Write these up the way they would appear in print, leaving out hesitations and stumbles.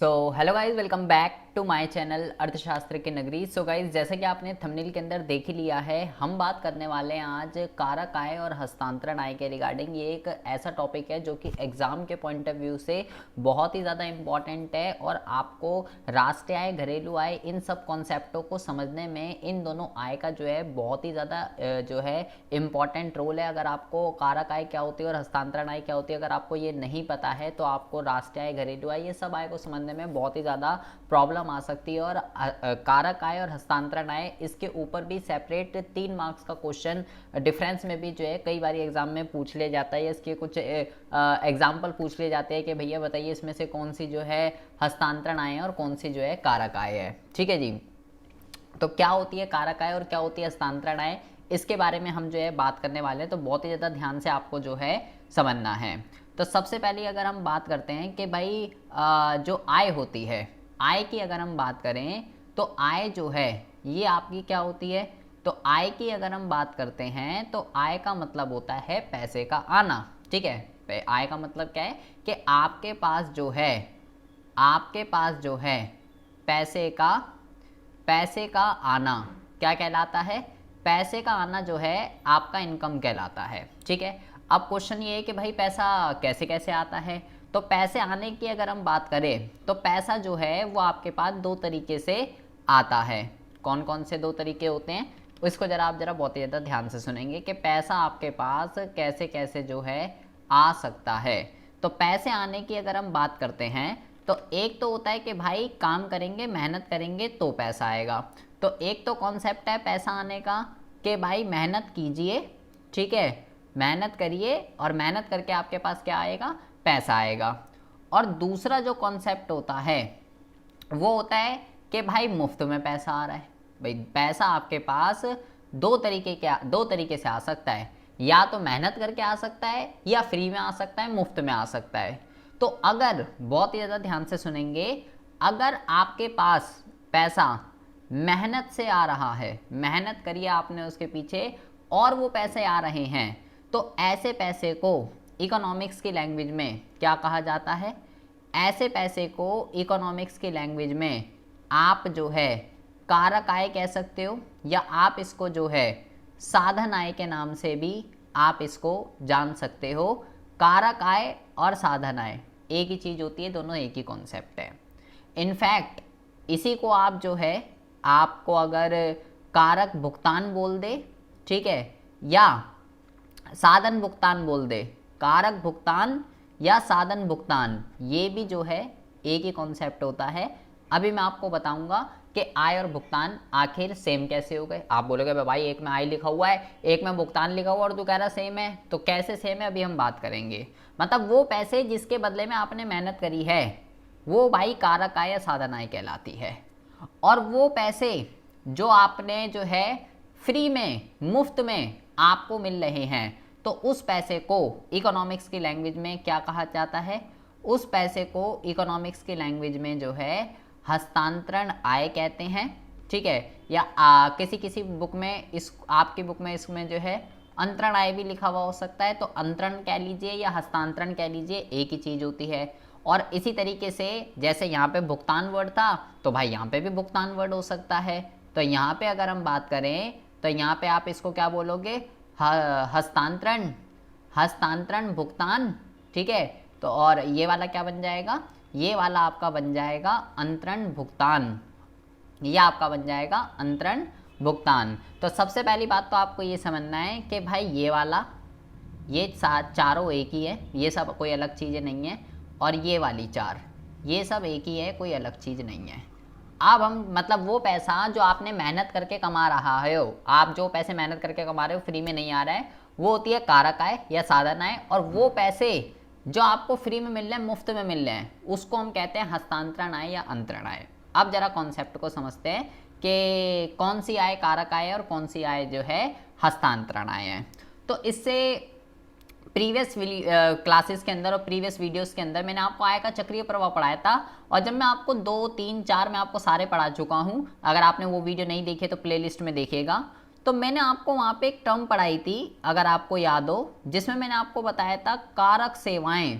So hello guys, welcome back to my channel अर्थशास्त्र की नगरी। सो गाइज, जैसे कि आपने थंबनेल के अंदर देख ही लिया है, हम बात करने वाले हैं आज कारक आय और हस्तांतरण आय के रिगार्डिंग। ये एक ऐसा टॉपिक है जो कि एग्जाम के पॉइंट ऑफ व्यू से बहुत ही ज़्यादा इंपॉर्टेंट है और आपको राष्ट्रीय आय, घरेलू आय, इन सब कॉन्सेप्टों को समझने में इन दोनों आय का जो है बहुत ही ज़्यादा जो है इम्पॉर्टेंट रोल है। अगर आपको कारक आय क्या होती है और हस्तांतरण आय क्या होती है, अगर आपको ये नहीं पता है तो आपको राष्ट्रीय आय, घरेलू आय, ये सब आय को समझने में बहुत ही ज़्यादा प्रॉब्लम आ सकती है। और कारक आय और हस्तांतरण आय, इसके ऊपर भी सेपरेट 3 मार्क्स का क्वेश्चन डिफरेंस में भी जो है कई बार एग्जाम में पूछ लिया जाता है। इसके कुछ एग्जाम्पल पूछ लिए जाते हैं कि भैया बताइए इसमें से कौन सी जो है हस्तांतरण आय है और कौन सी जो है कारक आय है। ठीक है जी। तो क्या होती है कारक आय और क्या होती है हस्तांतरण आय, इसके बारे में हम जो है बात करने वाले हैं। तो बहुत ही ज़्यादा ध्यान से आपको जो है समझना है। तो सबसे पहले अगर हम बात करते हैं कि भाई जो आय होती है, आय की अगर हम बात करें तो आय जो है ये आपकी क्या होती है। तो आय की अगर हम बात करते हैं तो आय का मतलब होता है पैसे का आना। ठीक है, आय का मतलब क्या है कि आपके पास जो है, आपके पास जो है पैसे का आना क्या कहलाता है। पैसे का आना जो है आपका इनकम कहलाता है। ठीक है। अब क्वेश्चन ये है कि भाई पैसा कैसे कैसे आता है। तो पैसे आने की अगर हम बात करें तो पैसा जो है वो आपके पास दो तरीके से आता है। कौन कौन से दो तरीके होते हैं, इसको जरा आप जरा बहुत ही ज़्यादा ध्यान से सुनेंगे कि पैसा आपके पास कैसे कैसे जो है आ सकता है। तो पैसे आने की अगर हम बात करते हैं तो एक तो होता है कि भाई काम करेंगे, मेहनत करेंगे तो पैसा आएगा। तो एक तो कॉन्सेप्ट है पैसा आने का कि भाई मेहनत कीजिए, ठीक है, मेहनत करिए और मेहनत करके आपके पास क्या आएगा, पैसा आएगा। और दूसरा जो कॉन्सेप्ट होता है वो होता है कि भाई मुफ्त में पैसा आ रहा है। भाई पैसा आपके पास दो तरीके से आ सकता है, या तो मेहनत करके आ सकता है या फ्री में आ सकता है, मुफ्त में आ सकता है। तो अगर बहुत ही ज़्यादा ध्यान से सुनेंगे, अगर आपके पास पैसा मेहनत से आ रहा है, मेहनत करिए आपने उसके पीछे और वो पैसे आ रहे हैं, तो ऐसे पैसे को इकोनॉमिक्स की लैंग्वेज में क्या कहा जाता है। ऐसे पैसे को इकोनॉमिक्स की लैंग्वेज में आप जो है कारक आय कह सकते हो, या आप इसको जो है साधन आय के नाम से भी आप इसको जान सकते हो। कारक आय और साधन आय एक ही चीज़ होती है, दोनों एक ही कॉन्सेप्ट है। इनफैक्ट इसी को आप जो है, आपको अगर कारक भुगतान बोल दे, ठीक है, या साधन भुगतान बोल दे, कारक भुगतान या साधन भुगतान, ये भी जो है एक ही कॉन्सेप्ट होता है। अभी मैं आपको बताऊंगा कि आय और भुगतान आखिर सेम कैसे हो गए। आप बोलोगे भाई एक में आय लिखा हुआ है, एक में भुगतान लिखा हुआ और तू कह रहा सेम है, तो कैसे सेम है अभी हम बात करेंगे। मतलब वो पैसे जिसके बदले में आपने मेहनत करी है वो भाई कारक आय या साधन आय कहलाती है। और वो पैसे जो आपने जो है फ्री में, मुफ्त में आपको मिल रहे हैं, तो उस पैसे को इकोनॉमिक्स की लैंग्वेज में क्या कहा जाता है। उस पैसे को इकोनॉमिक्स की लैंग्वेज में जो है हस्तांतरण आय कहते हैं। ठीक है। या किसी किसी बुक में, इस आपकी बुक में इसमें जो है अंतरण आय भी लिखा हुआ हो सकता है। तो अंतरण कह लीजिए या हस्तांतरण कह लीजिए, एक ही चीज़ होती है। और इसी तरीके से जैसे यहाँ पे भुगतान वर्ड था तो भाई यहाँ पे भी भुगतान वर्ड हो सकता है। तो यहाँ पे अगर हम बात करें तो यहाँ पे आप इसको क्या बोलोगे, हस्तांतरण, हस्तांतरण भुगतान। ठीक है। तो और ये वाला क्या बन जाएगा, ये वाला आपका बन जाएगा अंतरण भुगतान, यह आपका बन जाएगा अंतरण भुगतान। तो सबसे पहली बात तो आपको ये समझना है कि भाई ये वाला, ये चारों एक ही है, ये सब कोई अलग चीज़ें नहीं है। और ये वाली चार, ये सब एक ही है, कोई अलग चीज़ नहीं है। अब हम मतलब वो पैसा जो आपने मेहनत करके कमा रहा है, आप जो पैसे मेहनत करके कमा रहे हो, फ्री में नहीं आ रहा है, वो होती है कारक आय या साधन आय। और वो पैसे जो आपको फ्री में मिल रहे हैं, मुफ्त में मिल रहे हैं, उसको हम कहते हैं हस्तांतरण आय या अंतरण आय। अब जरा कॉन्सेप्ट को समझते हैं कि कौन सी आय कारक आय है और कौन सी आय जो है हस्तांतरण आय है। तो इससे प्रीवियस क्लासेस के अंदर और प्रीवियस वीडियोस के अंदर मैंने आपको आय का चक्रीय प्रवाह पढ़ाया था। और जब मैं आपको 2, 3, 4 मैं आपको सारे पढ़ा चुका हूँ, अगर आपने वो वीडियो नहीं देखे तो प्लेलिस्ट में देखिएगा। तो मैंने आपको वहाँ पे एक टर्म पढ़ाई थी, अगर आपको याद हो, जिसमें मैंने आपको बताया था कारक सेवाएं।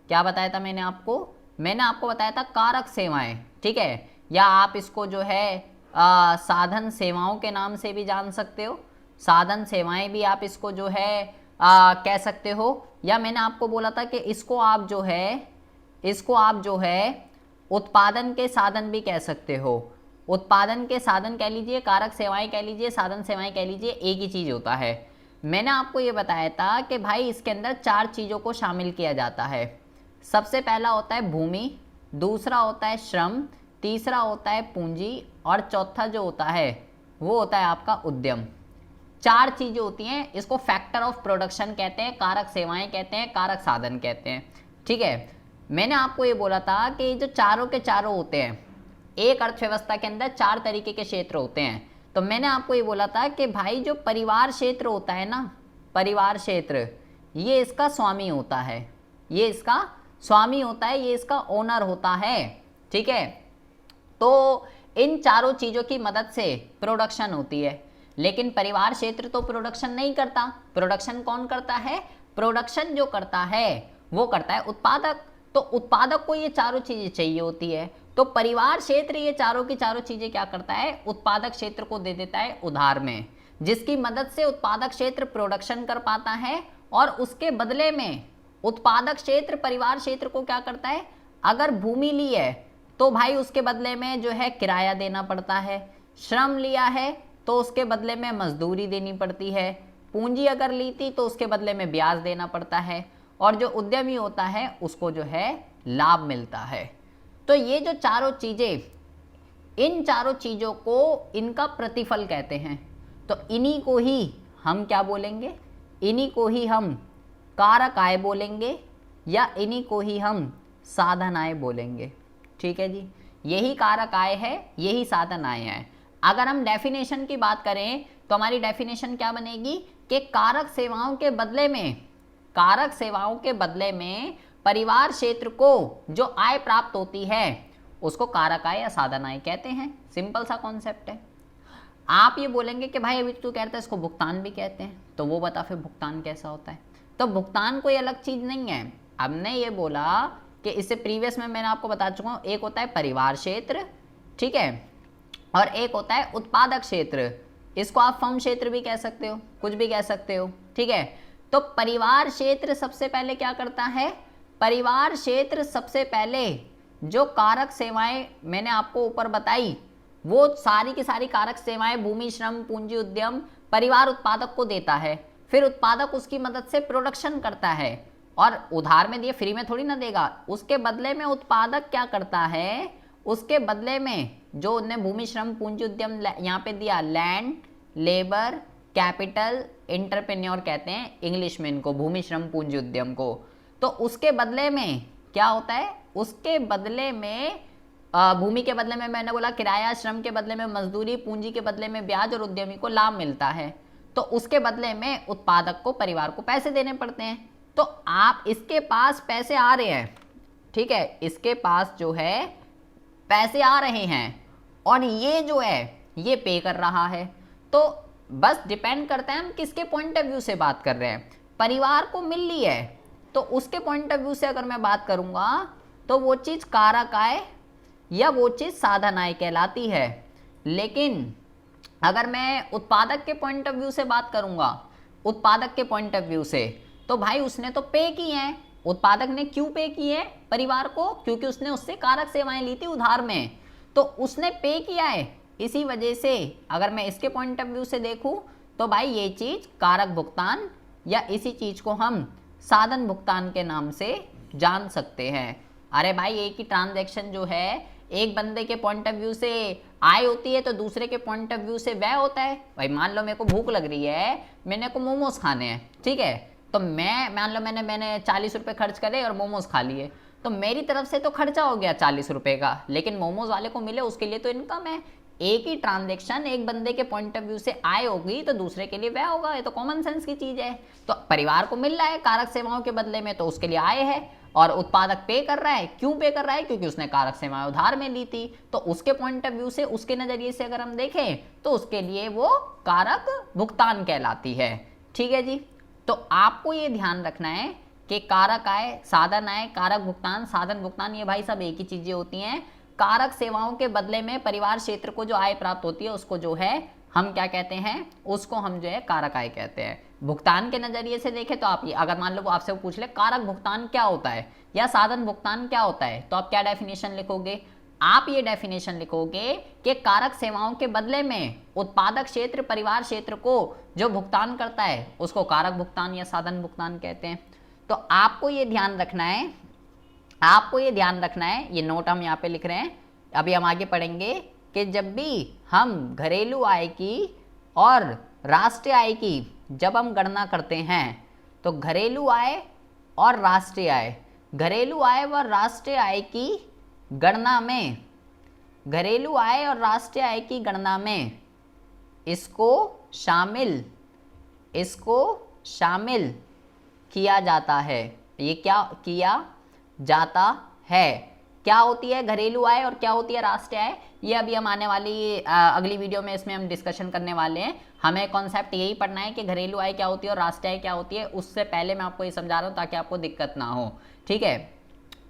क्या बताया था मैंने आपको, मैंने आपको बताया था कारक सेवाएं, ठीक है, या आप इसको जो है साधन सेवाओं के नाम से भी जान सकते हो, साधन सेवाएं भी आप इसको जो है कह सकते हो, या मैंने आपको बोला था कि इसको आप जो है उत्पादन के साधन भी कह सकते हो। उत्पादन के साधन कह लीजिए, कारक सेवाएं कह लीजिए, साधन सेवाएं कह लीजिए, एक ही चीज होता है। मैंने आपको ये बताया था कि भाई इसके अंदर 4 चीजों को शामिल किया जाता है। सबसे पहला होता है भूमि, दूसरा होता है श्रम, तीसरा होता है पूंजी, और चौथा जो होता है वो होता है आपका उद्यम। 4 चीजें होती हैं, इसको फैक्टर ऑफ प्रोडक्शन कहते हैं, कारक सेवाएं कहते हैं, कारक साधन कहते हैं, ठीक है। मैंने आपको ये बोला था कि जो चारों के चारों होते हैं, एक अर्थव्यवस्था के अंदर 4 तरीके के क्षेत्र होते हैं। तो मैंने आपको ये बोला था कि भाई जो परिवार क्षेत्र होता है ना, परिवार क्षेत्र, ये इसका स्वामी होता है, ये इसका स्वामी होता है, ये इसका ओनर होता है, ठीक है। तो इन चारों चीजों की मदद से प्रोडक्शन होती है, लेकिन परिवार क्षेत्र तो प्रोडक्शन नहीं करता। प्रोडक्शन कौन करता है? प्रोडक्शन जो करता है वो करता है उत्पादक। तो उत्पादक को ये चारों चीजें चाहिए होती है, तो परिवार क्षेत्र ये चारों की चारों चीजें क्या करता है? उत्पादक क्षेत्र को दे देता है उधार में, जिसकी मदद से उत्पादक क्षेत्र प्रोडक्शन कर पाता है, और उसके बदले में उत्पादक क्षेत्र परिवार क्षेत्र को क्या करता है? अगर भूमि ली है तो भाई उसके बदले में जो है किराया देना पड़ता है, श्रम लिया है तो उसके बदले में मजदूरी देनी पड़ती है, पूंजी अगर ली थी तो उसके बदले में ब्याज देना पड़ता है, और जो उद्यमी होता है उसको जो है लाभ मिलता है। तो ये जो चारों चीजें, इन चारों चीजों को इनका प्रतिफल कहते हैं। तो इन्हीं को ही हम क्या बोलेंगे? इन्हीं को ही हम कारक आय बोलेंगे, या इन्हीं को ही हम साधन आय बोलेंगे, ठीक है जी। यही कारक आय है, यही साधन आय है। अगर हम डेफिनेशन की बात करें तो हमारी डेफिनेशन क्या बनेगी कि कारक सेवाओं के बदले में, कारक सेवाओं के बदले में परिवार क्षेत्र को जो आय प्राप्त होती है उसको कारक आय या साधन आय कहते हैं। सिंपल सा कॉन्सेप्ट है। आप ये बोलेंगे कि भाई अभी तू कहता है इसको भुगतान भी कहते हैं, तो वो बता फिर भुगतान कैसा होता है? तो भुगतान कोई अलग चीज नहीं है। हमने ये बोला कि इससे प्रीवियस में मैंने आपको बता चुका हूँ, एक होता है परिवार क्षेत्र, ठीक है, और एक होता है उत्पादक क्षेत्र। इसको आप फर्म क्षेत्र भी कह सकते हो, कुछ भी कह सकते हो, ठीक है। तो परिवार क्षेत्र सबसे पहले क्या करता है? परिवार क्षेत्र सबसे पहले जो कारक सेवाएं मैंने आपको ऊपर बताई, वो सारी की सारी कारक सेवाएं भूमि, श्रम, पूंजी, उद्यम परिवार उत्पादक को देता है। फिर उत्पादक उसकी मदद से प्रोडक्शन करता है, और उधार में दिए, फ्री में थोड़ी ना देगा। उसके बदले में उत्पादक क्या करता है? उसके बदले में जो उन्हें भूमि, श्रम, पूंजी, उद्यम यहाँ पे दिया, लैंड, लेबर, कैपिटल, एंटरप्रेन्योर कहते हैं इंग्लिश में इनको, भूमि, श्रम, पूंजी, उद्यम को। तो उसके बदले में क्या होता है? उसके बदले में भूमि के बदले में मैंने बोला किराया, श्रम के बदले में मजदूरी, पूंजी के बदले में ब्याज, और उद्यमी को लाभ मिलता है। तो उसके बदले में उत्पादक को, परिवार को पैसे देने पड़ते हैं। तो आप इसके पास पैसे आ रहे हैं, ठीक है, इसके पास जो है पैसे आ रहे हैं, और ये जो है ये पे कर रहा है। तो बस डिपेंड करता है हम किसके पॉइंट ऑफ व्यू से बात कर रहे हैं। परिवार को मिल ली है तो उसके पॉइंट ऑफ व्यू से अगर मैं बात करूंगा तो वो चीज कारक आय या वो चीज साधन आय कहलाती है। लेकिन अगर मैं उत्पादक के पॉइंट ऑफ व्यू से बात करूंगा, उत्पादक के पॉइंट ऑफ व्यू से, तो भाई उसने तो पे किए हैं। उत्पादक ने क्यों पे किए परिवार को? क्योंकि उसने उससे कारक सेवाएं ली थी उधार में, तो उसने पे किया है। इसी वजह से अगर मैं इसके पॉइंट ऑफ व्यू से देखूं तो भाई ये चीज कारक भुगतान, या इसी चीज को हम साधन भुगतान के नाम से जान सकते हैं। अरे भाई एक ही ट्रांजैक्शन जो है, एक बंदे के पॉइंट ऑफ व्यू से आय होती है तो दूसरे के पॉइंट ऑफ व्यू से व्यय होता है। भाई मान लो मेरे को भूख लग रही है, मैंने को मोमोज खाने हैं, ठीक है, तो मैं मान लो मैंने 40 रुपये खर्च करे और मोमोज खा लिए, तो मेरी तरफ से तो खर्चा हो गया 40 रुपये का, लेकिन मोमोज वाले को मिले उसके लिए तो इनकम है। एक ही ट्रांजैक्शन एक बंदे के पॉइंट ऑफ व्यू से आय होगी तो दूसरे के लिए व्यय होगा, ये तो कॉमन सेंस की चीज है। तो परिवार को मिल रहा है कारक सेवाओं के बदले में, तो उसके लिए आय है, और उत्पादक पे कर रहा है। क्यों पे कर रहा है? क्योंकि उसने कारक सेवाएं उधार में ली थी। तो उसके पॉइंट ऑफ व्यू से, उसके नजरिए से अगर हम देखें तो उसके लिए वो कारक भुगतान कहलाती है, ठीक है जी। तो आपको ये ध्यान रखना है कि कारक आय, साधन आय, कारक भुगतान, साधन भुगतान, ये भाई सब एक ही चीजें होती हैं। कारक सेवाओं के बदले में परिवार क्षेत्र को जो आय प्राप्त होती है उसको जो है हम क्या कहते हैं, उसको हम जो है कारक आय कहते हैं। भुगतान के नजरिए से देखें तो आप ये अगर मान लो आपसे पूछ ले कारक भुगतान क्या होता है या साधन भुगतान क्या होता है, तो आप क्या डेफिनेशन लिखोगे? आप ये डेफिनेशन लिखोगे कि कारक सेवाओं के बदले में उत्पादक क्षेत्र परिवार क्षेत्र को जो भुगतान करता है उसको कारक भुगतान या साधन भुगतान कहते हैं। तो आपको ये ध्यान रखना है, आपको ये ध्यान रखना है, ये नोट हम यहाँ पे लिख रहे हैं। अभी हम आगे पढ़ेंगे कि जब भी हम घरेलू आय की और राष्ट्रीय आय की जब हम गणना करते हैं तो घरेलू आय और राष्ट्रीय आय, घरेलू आय व राष्ट्रीय आय की गणना में, घरेलू आय और राष्ट्रीय आय की गणना में इसको शामिल किया जाता है। ये क्या किया जाता है? क्या होती है घरेलू आय और क्या होती है राष्ट्रीय आय, ये अभी हम आने वाली अगली वीडियो में इसमें हम डिस्कशन करने वाले हैं। हमें कॉन्सेप्ट यही पढ़ना है कि घरेलू आय क्या होती है और राष्ट्रीय आय क्या होती है। उससे पहले मैं आपको ये समझा रहा हूँ ताकि आपको दिक्कत ना हो, ठीक है।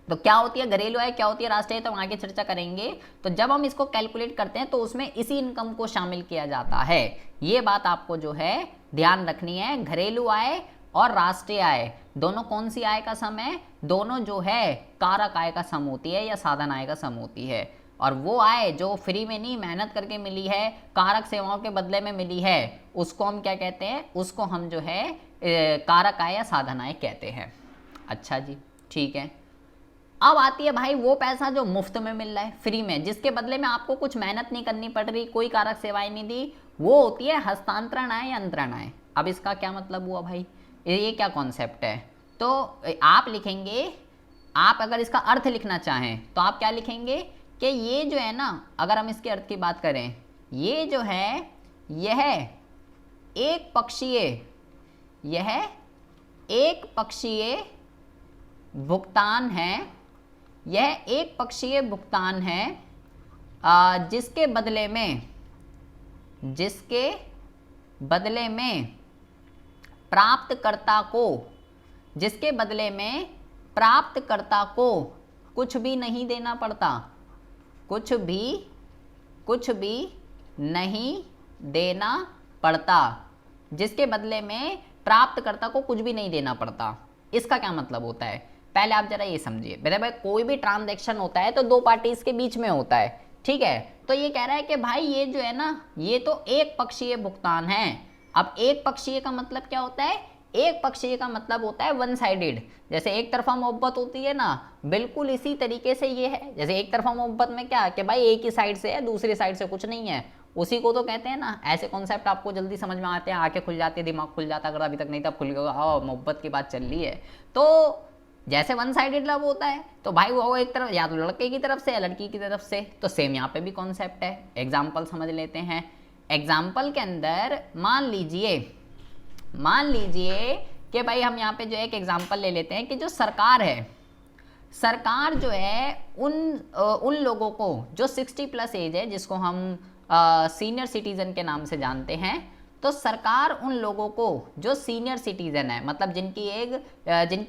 तो क्या होती है घरेलू आय, क्या होती है राष्ट्रीय आय, तो हम आगे चर्चा करेंगे। तो जब हम इसको कैलकुलेट करते हैं तो उसमें इसी इनकम को शामिल किया जाता है। ये बात आपको जो है ध्यान रखनी है। घरेलू आय और राष्ट्रीय आय दोनों कौन सी आय का सम है? दोनों जो है कारक आय का सम होती है या साधन आय का सम होती है। और वो आय जो फ्री में नहीं मेहनत करके मिली है, कारक सेवाओं के बदले में मिली है, उसको हम क्या कहते हैं? उसको हम जो है कारक आय या साधन आय कहते हैं। अच्छा जी, ठीक है। अब आती है भाई वो पैसा जो मुफ्त में मिल रहा है, फ्री में, जिसके बदले में आपको कुछ मेहनत नहीं करनी पड़ रही, कोई कारक सेवाएं नहीं दी, वो होती है हस्तांतरण आय या अंतरण आय। अब इसका क्या मतलब हुआ भाई, ये क्या कॉन्सेप्ट है? तो आप लिखेंगे, आप अगर इसका अर्थ लिखना चाहें तो आप क्या लिखेंगे कि ये जो है ना, अगर हम इसके अर्थ की बात करें, ये जो है यह एक पक्षीय भुगतान है, यह एक पक्षीय भुगतान है जिसके बदले में प्राप्तकर्ता को कुछ भी नहीं देना पड़ता, कुछ भी नहीं देना पड़ता, जिसके बदले में प्राप्तकर्ता को कुछ भी नहीं देना पड़ता। इसका क्या मतलब होता है? पहले आप जरा ये समझिए। मेरे भाई कोई भी ट्रांजैक्शन होता है तो दो पार्टीज के बीच में होता है, ठीक है। तो ये कह रहा है कि भाई ये जो है ना, ये तो एक पक्षीय भुगतान है। अब एक पक्षीय का मतलब क्या होता है? एक पक्षीय का मतलब होता है वन साइडेड। जैसे एक तरफा मोहब्बत होती है ना, बिल्कुल इसी तरीके से ये है। जैसे एक तरफा मोहब्बत में क्या कि भाई एक ही साइड से है, दूसरी साइड से कुछ नहीं है, उसी को तो कहते हैं ना। ऐसे कॉन्सेप्ट आपको जल्दी समझ में आते हैं, आंखें खुल जाती है, दिमाग खुल जाता है। अगर अभी तक नहीं तब खुल गया, मोहब्बत की बात चल रही है। तो जैसे वन साइडेड लव होता है तो भाई वो एक तरफ या तो लड़के की तरफ से या लड़की की तरफ से, तो सेम यहाँ पे भी कॉन्सेप्ट है। एग्जाम्पल समझ लेते हैं। एग्जाम्पल के अंदर मान लीजिए कि भाई हम यहाँ पे जो एक एग्जाम्पल ले लेते हैं कि जो सरकार है, सरकार जो है उन लोगों को जो 60+ एज है, जिसको हम सीनियर सिटीजन के नाम से जानते हैं, तो सरकार उन लोगों को जो सीनियर सिटीजन है, मतलब जिनकी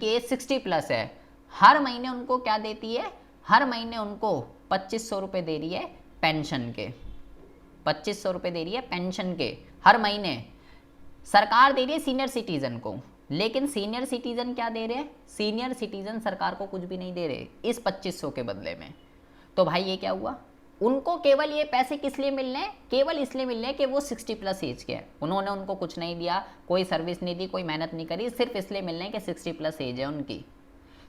एज 60+ है, हर महीने उनको क्या देती है? हर महीने उनको 2500 रुपये दे रही है पेंशन के। 2500 रुपये दे रही है पेंशन के हर महीने सरकार दे रही है सीनियर सिटीजन को। लेकिन सीनियर सिटीजन क्या दे रहे हैं? सीनियर सिटीजन सरकार को कुछ भी नहीं दे रहे इस 2500 के बदले में। तो भाई ये क्या हुआ? उनको केवल ये पैसे किस लिए मिल रहे हैं? केवल इसलिए मिल रहे हैं कि वो 60+ एज के हैं। उन्होंने उनको कुछ नहीं दिया, कोई सर्विस नहीं दी, कोई मेहनत नहीं करी, सिर्फ इसलिए मिल रहे हैं कि 60+ एज है उनकी।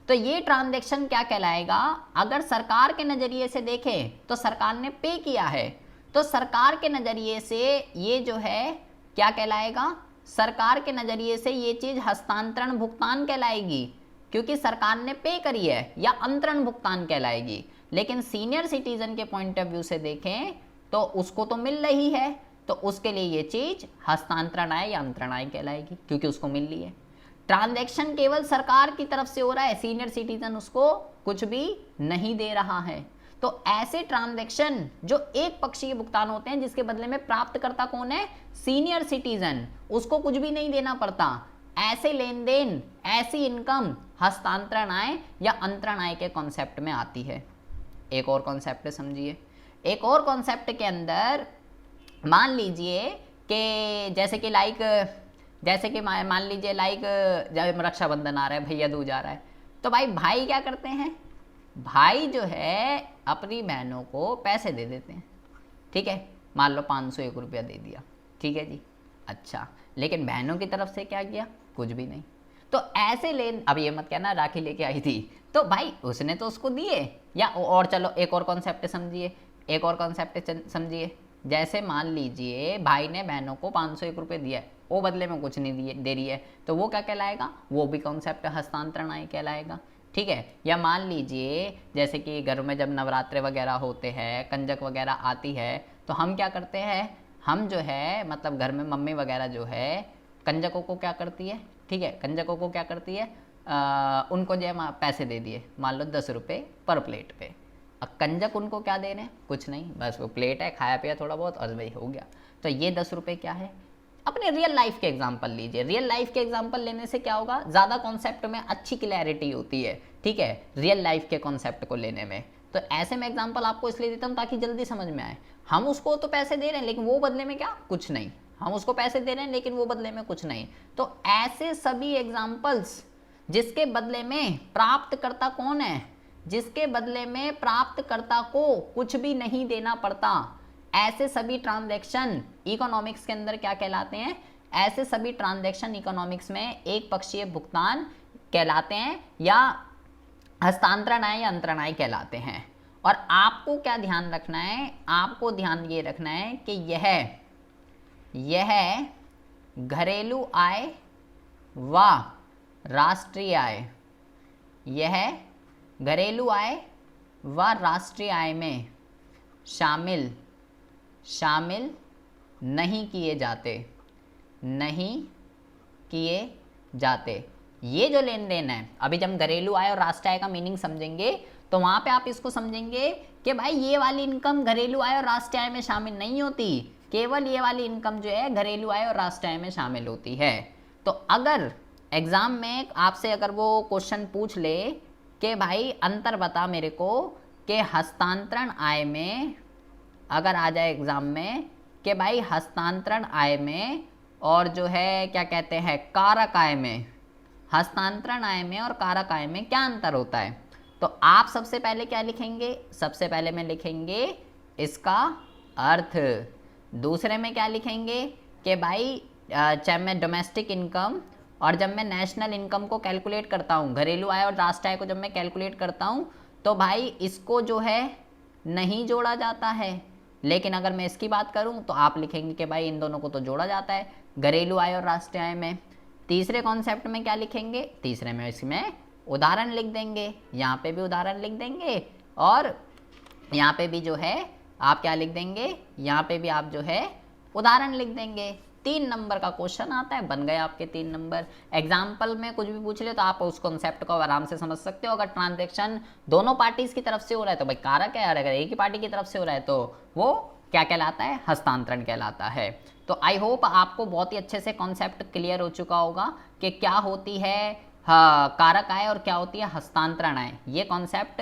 तो ये ट्रांजैक्शन क्या कहलाएगा? अगर सरकार के नज़रिए से देखें तो सरकार ने पे किया है, तो सरकार के नज़रिए से ये जो है क्या कहलाएगा? सरकार के नज़रिए से ये चीज़ हस्तांतरण भुगतान कहलाएगी, क्योंकि सरकार ने पे करी है, या अंतरण भुगतान कहलाएगी। लेकिन सीनियर सिटीजन के पॉइंट ऑफ व्यू से देखें तो उसको तो मिल रही है, तो उसके लिए ये चीज़ हस्तांतरण आय या अंतरण आय कहलाएगी, क्योंकि उसको मिल रही है। ट्रांजैक्शन केवल सरकार की तरफ से हो रहा है, सीनियर सिटीजन उसको कुछ भी नहीं दे रहा है। तो ऐसे ट्रांजैक्शन जो एक पक्षीय भुगतान होते हैं, जिसके बदले में प्राप्तकर्ता कौन है? सीनियर सिटीजन, उसको कुछ भी नहीं देना पड़ता, ऐसे लेन देन, ऐसी इनकम हस्तांतरण आय या अंतरण आय के कॉन्सेप्ट में आती है। एक और कॉन्सेप्ट समझिए, एक और कॉन्सेप्ट के अंदर मान लीजिए कि जैसे कि मान लीजिए जब रक्षाबंधन आ रहा है, भैया दूज आ रहा है, तो भाई क्या करते हैं, भाई जो है अपनी बहनों को पैसे दे देते हैं, ठीक है, मान लो 501 रुपया दे दिया, ठीक है जी। अच्छा, लेकिन बहनों की तरफ से क्या किया, कुछ भी नहीं। तो ऐसे अब ये मत कहना राखी लेके आई थी, तो भाई उसने तो उसको दिए। या और चलो एक और कॉन्सेप्ट समझिए, एक और कॉन्सेप्ट समझिए। जैसे मान लीजिए भाई ने बहनों को 501 रुपये दिया है, वो बदले में कुछ नहीं दे रही है, तो वो क्या कहलाएगा, वो भी कॉन्सेप्ट हस्तांतरण आय कहलाएगा, ठीक है। या मान लीजिए जैसे कि घर में जब नवरात्रे वगैरह होते हैं, कंजक वगैरह आती है, तो हम क्या करते हैं, हम जो है मतलब घर में मम्मी वगैरह जो है कंजकों को क्या करती है, ठीक है, कंजकों को क्या करती है, उनको जो है पैसे दे दिए, मान लो 10 रुपये पर प्लेट पे। अब कंजक उनको क्या दे रहे हैं, कुछ नहीं, बस वो प्लेट है, खाया पिया थोड़ा बहुत और वही हो गया। तो ये 10 रुपये क्या है। अपने रियल लाइफ के एग्जांपल लीजिए, रियल लाइफ के एग्जांपल लेने से क्या होगा, ज़्यादा कॉन्सेप्ट में अच्छी क्लैरिटी होती है, ठीक है, रियल लाइफ के कॉन्सेप्ट को लेने में। तो ऐसे में एग्जांपल आपको इसलिए देता हूँ ताकि जल्दी समझ में आए। हम उसको तो पैसे दे रहे हैं लेकिन वो बदले में क्या, कुछ नहीं। हम उसको पैसे दे रहे हैं लेकिन वो बदले में कुछ नहीं। तो ऐसे सभी एग्जाम्पल्स जिसके बदले में प्राप्तकर्ता कौन है, जिसके बदले में प्राप्तकर्ता को कुछ भी नहीं देना पड़ता, ऐसे सभी ट्रांजैक्शन इकोनॉमिक्स के अंदर क्या कहलाते हैं, ऐसे सभी ट्रांजैक्शन इकोनॉमिक्स में एक पक्षीय भुगतान कहलाते हैं या हस्तांतरण आय या अंतरण आय कहलाते हैं। और आपको क्या ध्यान रखना है, आपको ध्यान ये रखना है कि यह घरेलू आय व राष्ट्रीय आय, यह घरेलू आय व राष्ट्रीय आय में शामिल नहीं किए जाते। ये जो लेन देन है, अभी जब घरेलू आय और राष्ट्रीय आय का मीनिंग समझेंगे तो वहां पे आप इसको समझेंगे कि भाई ये वाली इनकम घरेलू आय और राष्ट्रीय आय में शामिल नहीं होती, केवल ये वाली इनकम जो है घरेलू आय और राष्ट्रीय आय में शामिल होती है। तो अगर एग्जाम में आपसे अगर वो क्वेश्चन पूछ ले कि भाई अंतर बता मेरे को कि हस्तांतरण आय में, अगर आ जाए एग्जाम में कि भाई हस्तांतरण आय में और जो है क्या कहते हैं कारक आय में, हस्तांतरण आय में और कारक आय में क्या अंतर होता है, तो आप सबसे पहले क्या लिखेंगे, सबसे पहले में लिखेंगे इसका अर्थ। दूसरे में क्या लिखेंगे कि भाई चाहे मैं डोमेस्टिक इनकम और जब मैं नेशनल इनकम को कैलकुलेट करता हूँ, घरेलू आय और राष्ट्रीय आय को जब मैं कैलकुलेट करता हूँ तो भाई इसको जो है नहीं जोड़ा जाता है, लेकिन अगर मैं इसकी बात करूँ तो आप लिखेंगे कि भाई इन दोनों को तो जोड़ा जाता है, घरेलू आय और राष्ट्रीय आय में। तीसरे कॉन्सेप्ट में क्या लिखेंगे, तीसरे में इसमें उदाहरण लिख देंगे, यहाँ पे भी उदाहरण लिख देंगे और यहाँ पे भी जो है आप क्या लिख देंगे, यहाँ पे भी आप जो है उदाहरण लिख देंगे। 3 नंबर का क्वेश्चन आता है, बन गए आपके 3 नंबर। एग्जाम्पल में कुछ भी पूछ ले तो आप उस कॉन्सेप्ट को आराम से समझ सकते हो। अगर ट्रांजैक्शन दोनों पार्टीज की तरफ से हो रहा है तो भाई कारक है, और अगर एक ही पार्टी की तरफ से हो रहा है तो वो क्या कहलाता है, हस्तांतरण कहलाता है। तो आई होप आपको बहुत ही अच्छे से कॉन्सेप्ट क्लियर हो चुका होगा कि क्या होती है कारक आय और क्या होती है हस्तांतरण आय। ये कॉन्सेप्ट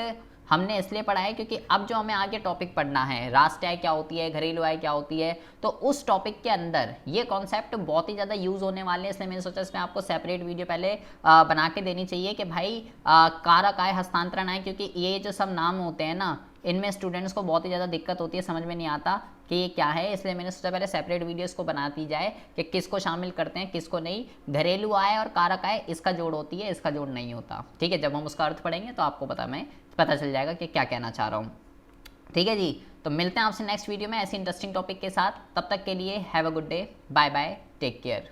हमने इसलिए पढ़ा है क्योंकि अब जो हमें आगे टॉपिक पढ़ना है, राष्ट्रीय आय क्या होती है, घरेलू आय क्या होती है, तो उस टॉपिक के अंदर ये कॉन्सेप्ट बहुत ही ज़्यादा यूज़ होने वाले हैं। इसलिए मैंने सोचा इसमें आपको सेपरेट वीडियो पहले बना के देनी चाहिए कि भाई कारक आय, हस्तांतरण आय, क्योंकि ये जो सब नाम होते हैं ना, इनमें स्टूडेंट्स को बहुत ही ज़्यादा दिक्कत होती है, समझ में नहीं आता कि ये क्या है। इसलिए मैंने सोचा पहले सेपरेट वीडियोस को बना दी जाए कि किसको शामिल करते हैं किसको नहीं। घरेलू आय और कारक आय इसका जोड़ होती है, इसका जोड़ नहीं होता, ठीक है। जब हम उसका अर्थ पढ़ेंगे तो आपको पता चल जाएगा कि क्या कहना चाह रहा हूँ, ठीक है जी। तो मिलते हैं आपसे नेक्स्ट वीडियो में ऐसी इंटरेस्टिंग टॉपिक के साथ। तब तक के लिए have a good day, bye bye, take care.